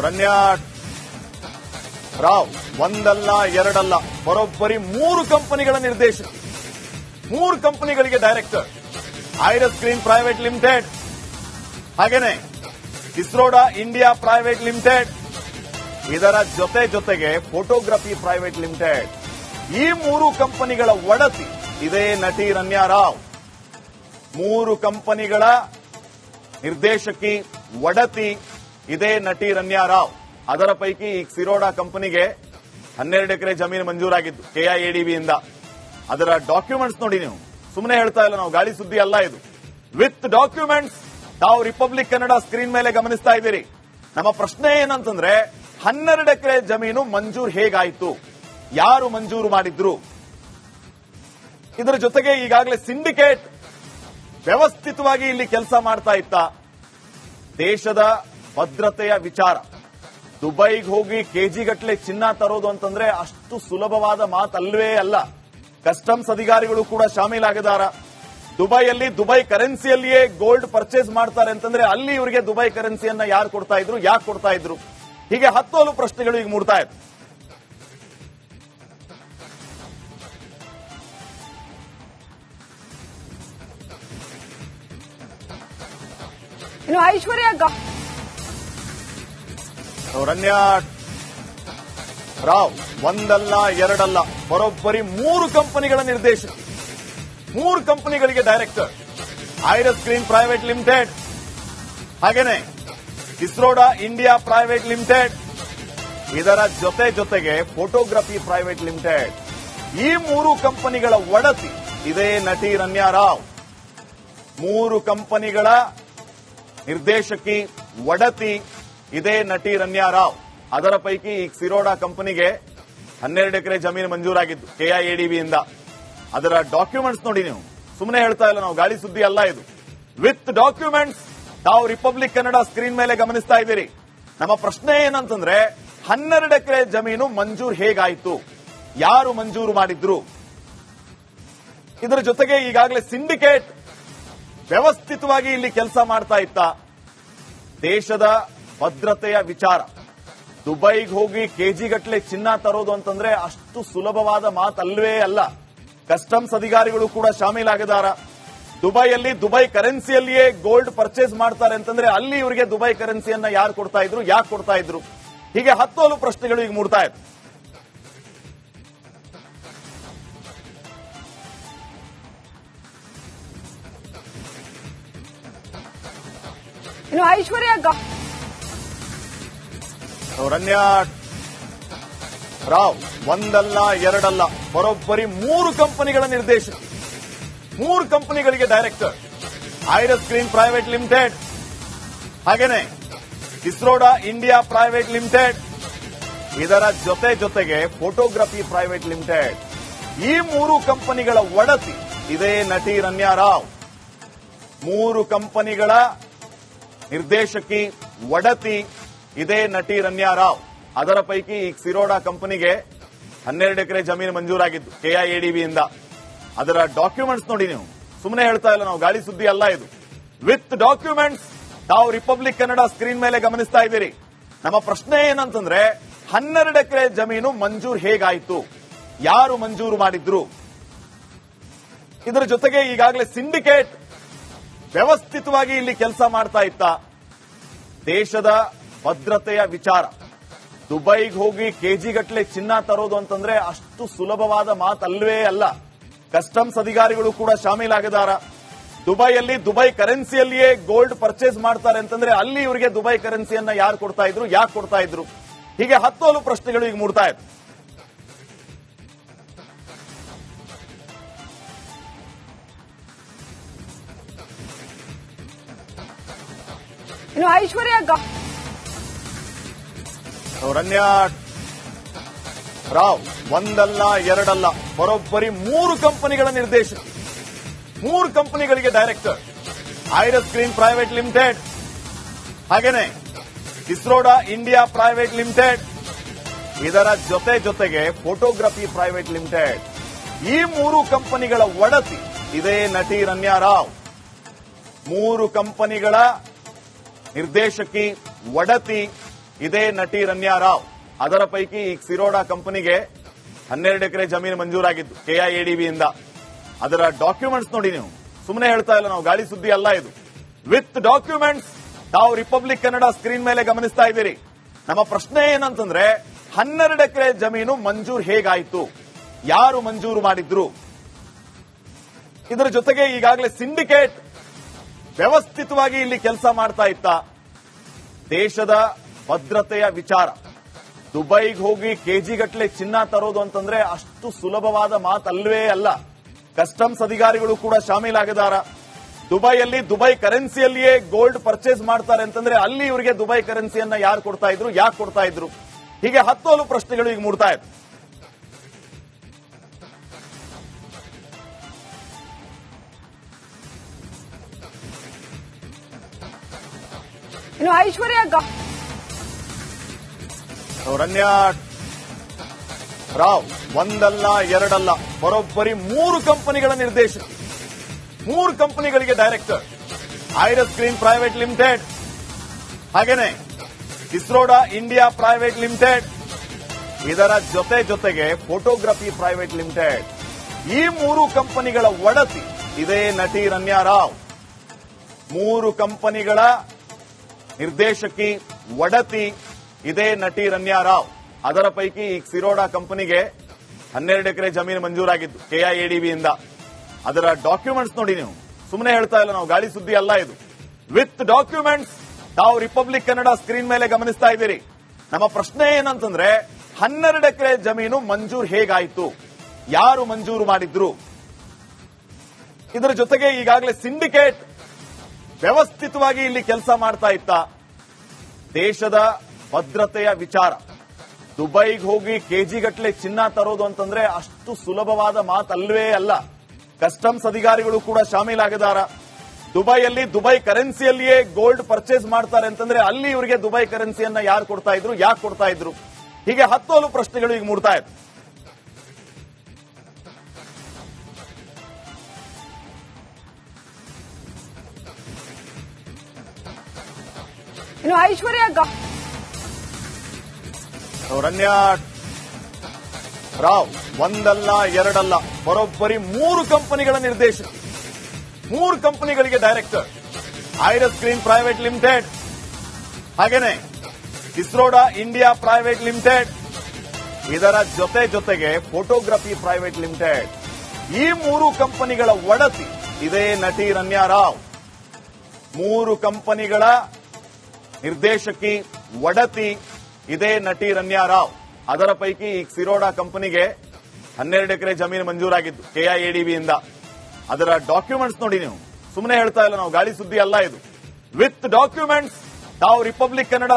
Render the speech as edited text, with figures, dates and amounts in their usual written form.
ರನ್ಯಾ ರಾವ್ ಒಂದಲ್ಲ ಎರಡಲ್ಲ ಬರೋಬ್ಬರಿ 3 ಕಂಪನಿಗಳ ನಿರ್ದೇಶಕ, 3 ಕಂಪನಿಗಳಿಗೆ ಡೈರೆಕ್ಟರ್, ಐರಸ್ ಸ್ಕ್ರೀನ್ ಪ್ರೈವೇಟ್ ಲಿಮಿಟೆಡ್, ಹಾಗೇನೆ ಇಸ್ರೋಡಾ ಇಂಡಿಯಾ ಪ್ರೈವೇಟ್ ಲಿಮಿಟೆಡ್, ಇದರ ಜೊತೆಗೆ ಫೋಟೋಗ್ರಫಿ ಪ್ರೈವೇಟ್ ಲಿಮಿಟೆಡ್. ಈ 3 ಕಂಪನಿಗಳ ಒಡತಿ ಇದೇ ನಟಿ ರನ್ಯಾ ರಾವ್. 3 ಕಂಪನಿಗಳ ನಿರ್ದೇಶಕಿ ಒಡತಿ ಇದೇ ನಟಿ ರನ್ಯಾ ರಾವ್. ಅದರ ಪೈಕಿ ಈಗ ಸಿರೋಡಾ ಕಂಪನಿಗೆ 12 ಎಕರೆ ಜಮೀನು ಮಂಜೂರಾಗಿದ್ದು ಕೆಐಎಡಿಬಿಯಿಂದ. ಅದರ ಡಾಕ್ಯುಮೆಂಟ್ಸ್ ನೋಡಿ, ನೀವು ಸುಮ್ಮನೆ ಹೇಳ್ತಾ ಇಲ್ಲ, ನಾವು ಗಾಳಿ ಸುದ್ದಿ ಅಲ್ಲ ಇದು, ವಿತ್ ಡಾಕ್ಯುಮೆಂಟ್ಸ್. ತಾವು ರಿಪಬ್ಲಿಕ್ ಕನ್ನಡ ಸ್ಕ್ರೀನ್ ಮೇಲೆ ಗಮನಿಸ್ತಾ ಇದ್ದೀರಿ. ನಮ್ಮ ಪ್ರಶ್ನೆ ಏನಂತಂದ್ರೆ, 12 ಎಕರೆ ಜಮೀನು ಮಂಜೂರು ಹೇಗಾಯಿತು, ಯಾರು ಮಂಜೂರು ಮಾಡಿದ್ರು? ಇದರ ಜೊತೆಗೆ ಈಗಾಗಲೇ ಸಿಂಡಿಕೇಟ್ ವ್ಯವಸ್ಥಿತವಾಗಿ ಇಲ್ಲಿ ಕೆಲಸ ಮಾಡ್ತಾ ಇತ್ತ. ದೇಶದ ಭದ್ರತೆಯ ವಿಚಾರ, ದುಬೈಗೆ ಹೋಗಿ ಕೆಜಿಗಟ್ಟಲೆ ಚಿನ್ನ ತರೋದು ಅಂತಂದ್ರೆ ಅಷ್ಟು ಸುಲಭವಾದ ಮಾತಲ್ವೇ ಅಲ್ಲ. ಕಸ್ಟಮ್ಸ್ ಅಧಿಕಾರಿಗಳು ಕೂಡ ಶಾಮೀಲಾಗಿದ್ದಾರೆ. ದುಬೈಯಲ್ಲಿ ದುಬೈ ಕರೆನ್ಸಿಯಲ್ಲಿಯೇ ಗೋಲ್ಡ್ ಪರ್ಚೇಸ್ ಮಾಡ್ತಾರೆ ಅಂತಂದ್ರೆ ಅಲ್ಲಿ ಇವರಿಗೆ ದುಬೈ ಕರೆನ್ಸಿಯನ್ನ ಯಾರು ಕೊಡ್ತಾ ಇದ್ರು, ಯಾಕೆ ಕೊಡ್ತಾ ಇದ್ರು? ಹೀಗೆ 10 ಪ್ರಶ್ನೆಗಳು ಈಗ ಮೂಡ್ತಾ ಇದೆ. ಇನ್ನು ಐಶ್ವರ್ಯ ರನ್ಯಾ ರಾವ್ ಒಂದಲ್ಲ ಎರಡಲ್ಲ ಬರೋಬ್ಬರಿ 3 ಕಂಪನಿಗಳ ನಿರ್ದೇಶಕ, 3 ಕಂಪನಿಗಳಿಗೆ ಡೈರೆಕ್ಟರ್, ಐರಸ್ ಸ್ಕ್ರೀನ್ ಪ್ರೈವೇಟ್ ಲಿಮಿಟೆಡ್, ಹಾಗೇನೆ ಇಸ್ರೋಡಾ ಇಂಡಿಯಾ ಪ್ರೈವೇಟ್ ಲಿಮಿಟೆಡ್, ಇದರ ಜೊತೆಗೆ ಫೋಟೋಗ್ರಫಿ ಪ್ರೈವೇಟ್ ಲಿಮಿಟೆಡ್. ಈ 3 ಕಂಪನಿಗಳ ಒಡತಿ ಇದೇ ನಟಿ ರನ್ಯಾ ರಾವ್. 3 ಕಂಪನಿಗಳ ನಿರ್ದೇಶಕಿ ಒಡತಿ ಇದೇ ನಟಿ ರನ್ಯಾ ರಾವ್. ಅದರ ಪೈಕಿ ಈಗ ಸಿರೋಡಾ ಕಂಪನಿಗೆ 12 ಎಕರೆ ಜಮೀನು ಮಂಜೂರಾಗಿದ್ದು ಕೆಐಎಡಿಬಿಯಿಂದ. ಅದರ ಡಾಕ್ಯುಮೆಂಟ್ಸ್ ನೋಡಿ, ನೀವು ಸುಮ್ಮನೆ ಹೇಳ್ತಾ ಇಲ್ಲ, ನಾವು ಗಾಳಿ ಸುದ್ದಿ ಅಲ್ಲ ಇದು, ವಿತ್ ಡಾಕ್ಯುಮೆಂಟ್ಸ್. ತಾವು ರಿಪಬ್ಲಿಕ್ ಕನ್ನಡ ಸ್ಕ್ರೀನ್ ಮೇಲೆ ಗಮನಿಸ್ತಾ ಇದ್ದೀರಿ. ನಮ್ಮ ಪ್ರಶ್ನೆ ಏನಂತಂದ್ರೆ, 12 ಎಕರೆ ಜಮೀನು ಮಂಜೂರು ಹೇಗಾಯಿತು, ಯಾರು ಮಂಜೂರು ಮಾಡಿದ್ರು? ಇದರ ಜೊತೆಗೆ ಈಗಾಗಲೇ ಸಿಂಡಿಕೇಟ್ ವ್ಯವಸ್ಥಿತವಾಗಿ ಇಲ್ಲಿ ಕೆಲಸ ಮಾಡ್ತಾ ಇತ್ತ. ದೇಶದ ಭದ್ರತೆಯ ವಿಚಾರ, ದುಬೈಗೆ ಹೋಗಿ ಕೆಜಿಗಟ್ಟಲೆ ಚಿನ್ನ ತರೋದು ಅಂತಂದ್ರೆ ಅಷ್ಟು ಸುಲಭವಾದ ಮಾತಲ್ವೇ ಅಲ್ಲ. ಕಸ್ಟಮ್ಸ್ ಅಧಿಕಾರಿಗಳು ಕೂಡ ಶಾಮೀಲಾಗಿದ್ದಾರೆ. ದುಬೈಯಲ್ಲಿ ದುಬೈ ಕರೆನ್ಸಿಯಲ್ಲಿಯೇ ಗೋಲ್ಡ್ ಪರ್ಚೇಸ್ ಮಾಡ್ತಾರೆ ಅಂತಂದ್ರೆ ಅಲ್ಲಿ ಇವರಿಗೆ ದುಬೈ ಕರೆನ್ಸಿಯನ್ನ ಯಾರು ಕೊಡ್ತಾ ಇದ್ರು, ಯಾಕೆ ಕೊಡ್ತಾ ಇದ್ರು? ಹೀಗೆ 10 ಪ್ರಶ್ನೆಗಳು ಈಗ ಮೂಡ್ತಾ ಇದೆ. ಇನ್ನು ಐಶ್ವರ್ಯ ರನ್ಯಾ ರಾವ್ ಒಂದಲ್ಲ ಎರಡಲ್ಲ ಬರೋಬ್ಬರಿ 3 ಕಂಪನಿಗಳ ನಿರ್ದೇಶಕ, 3 ಕಂಪನಿಗಳಿಗೆ ಡೈರೆಕ್ಟರ್, ಐರಸ್ ಸ್ಕ್ರೀನ್ ಪ್ರೈವೇಟ್ ಲಿಮಿಟೆಡ್, ಹಾಗೇನೆ ಇಸ್ರೋಡಾ ಇಂಡಿಯಾ ಪ್ರೈವೇಟ್ ಲಿಮಿಟೆಡ್, ಇದರ ಜೊತೆಗೆ ಫೋಟೋಗ್ರಫಿ ಪ್ರೈವೇಟ್ ಲಿಮಿಟೆಡ್. ಈ 3 ಕಂಪನಿಗಳ ಒಡತಿ ಇದೇ ನಟಿ ರನ್ಯಾ ರಾವ್. 3 ಕಂಪನಿಗಳ ನಿರ್ದೇಶಕಿ ಒಡತಿ ಇದೇ ನಟಿ ರನ್ಯಾ ರಾವ್. ಅದರ ಪೈಕಿ ಈಗ ಸಿರೋಡಾ ಕಂಪನಿಗೆ 12 ಎಕರೆ ಜಮೀನು ಮಂಜೂರಾಗಿದ್ದು ಕೆಐಎಡಿಬಿಯಿಂದ. ಅದರ ಡಾಕ್ಯುಮೆಂಟ್ಸ್ ನೋಡಿ, ನೀವು ಸುಮ್ಮನೆ ಹೇಳ್ತಾ ಇಲ್ಲ, ನಾವು ಗಾಳಿ ಸುದ್ದಿ ಅಲ್ಲ ಇದು, ವಿತ್ ಡಾಕ್ಯುಮೆಂಟ್ಸ್. ತಾವು ರಿಪಬ್ಲಿಕ್ ಕನ್ನಡ ಸ್ಕ್ರೀನ್ ಮೇಲೆ ಗಮನಿಸ್ತಾ ಇದ್ದೀರಿ. ನಮ್ಮ ಪ್ರಶ್ನೆ ಏನಂತಂದ್ರೆ, 12 ಎಕರೆ ಜಮೀನು ಮಂಜೂರು ಹೇಗಾಯಿತು, ಯಾರು ಮಂಜೂರು ಮಾಡಿದ್ರು? ಇದರ ಜೊತೆಗೆ ಈಗಾಗಲೇ ಸಿಂಡಿಕೇಟ್ ವ್ಯವಸ್ಥಿತವಾಗಿ ಇಲ್ಲಿ ಕೆಲಸ ಮಾಡ್ತಾ ಇತ್ತ. ದೇಶದ ಭದ್ರತೆಯ ವಿಚಾರ, ದುಬೈಗೆ ಹೋಗಿ ಕೆಜಿಗಟ್ಟಲೆ ಚಿನ್ನ ತರೋದು ಅಂತಂದ್ರೆ ಅಷ್ಟು ಸುಲಭವಾದ ಮಾತಲ್ವೇ ಅಲ್ಲ. ಕಸ್ಟಮ್ಸ್ ಅಧಿಕಾರಿಗಳು ಕೂಡ ಶಾಮೀಲಾಗಿದ್ದಾರೆ. ದುಬೈಯಲ್ಲಿ ದುಬೈ ಕರೆನ್ಸಿಯಲ್ಲಿಯೇ ಗೋಲ್ಡ್ ಪರ್ಚೇಸ್ ಮಾಡ್ತಾರೆ ಅಂತಂದ್ರೆ ಅಲ್ಲಿ ಇವರಿಗೆ ದುಬೈ ಕರೆನ್ಸಿಯನ್ನ ಯಾರು ಕೊಡ್ತಾ ಇದ್ರು, ಯಾಕೆ ಕೊಡ್ತಾ ಇದ್ರು? ಹೀಗೆ 10 ಪ್ರಶ್ನೆಗಳು ಈಗ ಮೂಡ್ತಾ ಇದೆ. ಇನ್ನು ಐಶ್ವರ್ಯ ರನ್ಯಾ ರಾವ್ ಒಂದಲ್ಲ ಎರಡಲ್ಲ ಬರೋಬ್ಬರಿ 3 ಕಂಪನಿಗಳ ನಿರ್ದೇಶಕ, 3 ಕಂಪನಿಗಳಿಗೆ ಡೈರೆಕ್ಟರ್, ಐರಸ್ ಸ್ಕ್ರೀನ್ ಪ್ರೈವೇಟ್ ಲಿಮಿಟೆಡ್, ಹಾಗೇನೆ ಇಸ್ರೋಡಾ ಇಂಡಿಯಾ ಪ್ರೈವೇಟ್ ಲಿಮಿಟೆಡ್, ಇದರ ಜೊತೆಗೆ ಫೋಟೋಗ್ರಫಿ ಪ್ರೈವೇಟ್ ಲಿಮಿಟೆಡ್. ಈ 3 ಕಂಪನಿಗಳ ಒಡತಿ ಇದೇ ನಟಿ ರನ್ಯಾ ರಾವ್. 3 ಕಂಪನಿಗಳ ನಿರ್ದೇಶಕಿ ಒಡತಿ ಇದೇ ನಟಿ ರಮ್ಯಾ ರಾವ್. ಅದರ ಪೈಕಿ ಈಗ ಸಿರೋಡಾ ಕಂಪನಿಗೆ 12 ಎಕರೆ ಜಮೀನು ಮಂಜೂರಾಗಿದ್ದು KIADB ಇಂದ. ಅದರ ಡಾಕ್ಯುಮೆಂಟ್ಸ್ ನೋಡಿ, ನೀವು ಸುಮ್ಮನೆ ಹೇಳ್ತಾ ಇಲ್ಲ, ನಾವು ಗಾಳಿ ಸುದ್ದಿ ಅಲ್ಲ ಇದು. ವಿತ್ ಡಾಕ್ಯುಮೆಂಟ್ಸ್ ತಾವು ರಿಪಬ್ಲಿಕ್ ಕನ್ನಡ ಸ್ಕ್ರೀನ್ ಮೇಲೆ ಗಮನಿಸ್ತಾ ಇದ್ದೀರಿ. ನಮ್ಮ ಪ್ರಶ್ನೆ ಏನಂತಂದ್ರೆ, 12 ಎಕರೆ ಜಮೀನು ಮಂಜೂರು ಹೇಗಾಯಿತು, ಯಾರು ಮಂಜೂರು ಮಾಡಿದ್ರು? ಇದರ ಜೊತೆಗೆ ಈಗಾಗಲೇ ಸಿಂಡಿಕೇಟ್ ವ್ಯವಸ್ಥಿತವಾಗಿ ಇಲ್ಲಿ ಕೆಲಸ ಮಾಡ್ತಾ ಇತ್ತ. ದೇಶದ ಭದ್ರತೆಯ ವಿಚಾರ, ದುಬೈಗೆ ಹೋಗಿ ಕೆಜಿಗಟ್ಟಲೆ ಚಿನ್ನ ತರೋದು ಅಂತಂದ್ರೆ ಅಷ್ಟು ಸುಲಭವಾದ ಮಾತಲ್ವೇ ಅಲ್ಲ. ಕಸ್ಟಮ್ಸ್ ಅಧಿಕಾರಿಗಳು ಕೂಡ ಶಾಮೀಲಾಗಿದ್ದಾರ. ದುಬೈಯಲ್ಲಿ ದುಬೈ ಕರೆನ್ಸಿಯಲ್ಲಿಯೇ ಗೋಲ್ಡ್ ಪರ್ಚೇಸ್ ಮಾಡ್ತಾರೆ ಅಂತಂದ್ರೆ ಅಲ್ಲಿ ಇವರಿಗೆ ದುಬೈ ಕರೆನ್ಸಿಯನ್ನ ಯಾರು ಕೊಡ್ತಾ ಇದ್ರು, ಯಾಕೆ ಕೊಡ್ತಾ ಇದ್ರು? ಹೀಗೆ ಹತ್ತು ಪ್ರಶ್ನೆಗಳು ಈಗ ಮೂಡ್ತಾ ಇದೆ. ಇನ್ನು ಐಶ್ವರ್ಯ ರಮ್ಯಾ ರಾವ್ ಒಂದಲ್ಲ ಎರಡಲ್ಲ, ಬರೋಬ್ಬರಿ 3 ಕಂಪನಿಗಳ ನಿರ್ದೇಶಕ, 3 ಕಂಪನಿಗಳಿಗೆ ಡೈರೆಕ್ಟರ್. ಐರಸ್ ಗ್ರೀನ್ ಪ್ರೈವೇಟ್ ಲಿಮಿಟೆಡ್, ಹಾಗೇನೆ ಇಸ್ರೋಡಾ ಇಂಡಿಯಾ ಪ್ರೈವೇಟ್ ಲಿಮಿಟೆಡ್, ಇದರ ಜೊತೆಗೆ ಫೋಟೋಗ್ರಫಿ ಪ್ರೈವೇಟ್ ಲಿಮಿಟೆಡ್. ಈ 3 ಕಂಪನಿಗಳ ಒಡತಿ ಇದೇ ನಟಿ ರಮ್ಯಾ ರಾವ್. 3 ಕಂಪನಿಗಳ ನಿರ್ದೇಶಕಿ, ಒಡತಿ ಇದೇ ನಟಿ ರಮ್ಯಾ ರಾವ್. ಅದರ ಪೈಕಿ ಈಗ ಸಿರೋಡಾ ಕಂಪನಿಗೆ 12 ಎಕರೆ ಜಮೀನು ಮಂಜೂರಾಗಿದ್ದು KIADB ಇಂದ. ಅದರ ಡಾಕ್ಯುಮೆಂಟ್ಸ್ ನೋಡಿ, ನೀವು ಸುಮ್ಮನೆ ಹೇಳ್ತಾ ಇಲ್ಲ, ನಾವು ಗಾಳಿ ಸುದ್ದಿ ಅಲ್ಲ ಇದು. ವಿತ್ ಡಾಕ್ಯುಮೆಂಟ್ಸ್ ತಾವು ರಿಪಬ್ಲಿಕ್ ಕನ್ನಡ ಸ್ಕ್ರೀನ್ ಮೇಲೆ ಗಮನಿಸ್ತಾ ಇದ್ದೀರಿ. ನಮ್ಮ ಪ್ರಶ್ನೆ ಏನಂತಂದ್ರೆ, 12 ಎಕರೆ ಜಮೀನು ಮಂಜೂರು ಹೇಗಾಯಿತು, ಯಾರು ಮಂಜೂರು ಮಾಡಿದ್ರು? ಇದರ ಜೊತೆಗೆ ಈಗಾಗಲೇ ಸಿಂಡಿಕೇಟ್ ವ್ಯವಸ್ಥಿತವಾಗಿ ಇಲ್ಲಿ ಕೆಲಸ ಮಾಡ್ತಾ ಇತ್ತ. ದೇಶದ ಭದ್ರತೆಯ ವಿಚಾರ, ದುಬೈಗೆ ಹೋಗಿ ಕೆಜಿಗಟ್ಟಲೆ ಚಿನ್ನ ತರೋದು ಅಂತಂದ್ರೆ ಅಷ್ಟು ಸುಲಭವಾದ ಮಾತಲ್ವೇ ಅಲ್ಲ. ಕಸ್ಟಮ್ಸ್ ಅಧಿಕಾರಿಗಳು ಕೂಡ ಶಾಮೀಲಾಗಿದ್ದಾರ. ದುಬೈಯಲ್ಲಿ ದುಬೈ ಕರೆನ್ಸಿಯಲ್ಲಿಯೇ ಗೋಲ್ಡ್ ಪರ್ಚೇಸ್ ಮಾಡ್ತಾರೆ ಅಂತಂದ್ರೆ ಅಲ್ಲಿ ಇವರಿಗೆ ದುಬೈ ಕರೆನ್ಸಿಯನ್ನ ಯಾರು ಕೊಡ್ತಾ ಇದ್ರು, ಯಾಕೆ ಕೊಡ್ತಾ ಇದ್ರು? ಹೀಗೆ ಹತ್ತು ಪ್ರಶ್ನೆಗಳು ಈಗ ಮೂಡ್ತಾ ಇದೆ. ಇನ್ನು ಐಶ್ವರ್ಯ ರಮ್ಯಾ ರಾವ್ ಒಂದಲ್ಲ ಎರಡಲ್ಲ, ಬರೋಬ್ಬರಿ 3 ಕಂಪನಿಗಳ ನಿರ್ದೇಶಕ, 3 ಕಂಪನಿಗಳಿಗೆ ಡೈರೆಕ್ಟರ್. ಐರಸ್ ಗ್ರೀನ್ ಪ್ರೈವೇಟ್ ಲಿಮಿಟೆಡ್, ಹಾಗೇನೆ ಇಸ್ರೋಡಾ ಇಂಡಿಯಾ ಪ್ರೈವೇಟ್ ಲಿಮಿಟೆಡ್, ಇದರ ಜೊತೆಗೆ ಫೋಟೋಗ್ರಫಿ ಪ್ರೈವೇಟ್ ಲಿಮಿಟೆಡ್. ಈ 3 ಕಂಪನಿಗಳ ಒಡತಿ ಇದೇ ನಟಿ ರಮ್ಯಾ ರಾವ್. 3 ಕಂಪನಿಗಳ ನಿರ್ದೇಶಕಿ, ಒಡತಿ ಇದೇ ನಟಿ ರಮ್ಯಾ ರಾವ್. ಅದರ ಪೈಕಿ ಈಗ ಸಿರೋಡಾ ಕಂಪನಿಗೆ 12 ಎಕರೆ ಜಮೀನು ಮಂಜೂರಾಗಿದ್ದು KIADB ಇಂದ. ಅದರ ಡಾಕ್ಯುಮೆಂಟ್ಸ್ ನೋಡಿ, ನೀವು ಸುಮ್ಮನೆ ಹೇಳ್ತಾ ಇಲ್ಲ, ನಾವು ಗಾಳಿ ಸುದ್ದಿ ಅಲ್ಲ ಇದು. ವಿತ್ ಡಾಕ್ಯುಮೆಂಟ್ಸ್ ತಾವು ರಿಪಬ್ಲಿಕ್ ಕನ್ನಡ